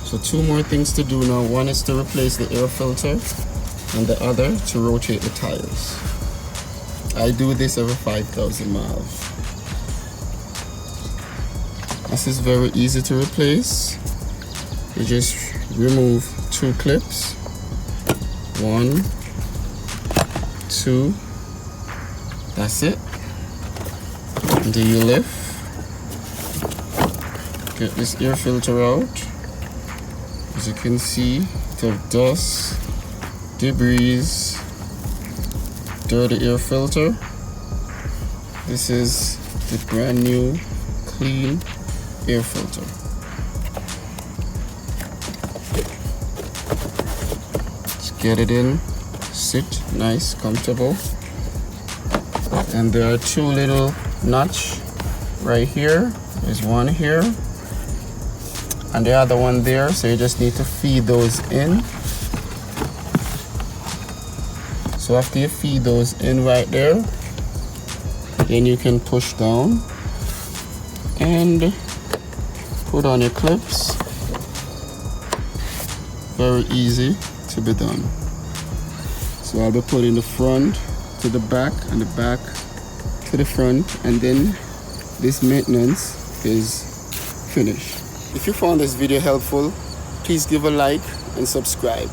So two more things to do now. One is to replace the air filter and the other to rotate the tires. I do this every 5,000 miles. This is very easy to replace. You just remove two clips. 1, 2. That's it. Do you lift? Get this air filter out. As you can see, the dust, debris, dirty air filter. This is the brand new clean air filter. Let's get it in, sit nice, comfortable. And there are two little notch right here. There's one here and the other one there, so you just need to feed those in. So after you feed those in right there, then you can push down and put on your clips. Very easy to be done. So I'll be putting the front to the back and the back to the front, and then this maintenance is finished. If you found this video helpful, please give a like and subscribe.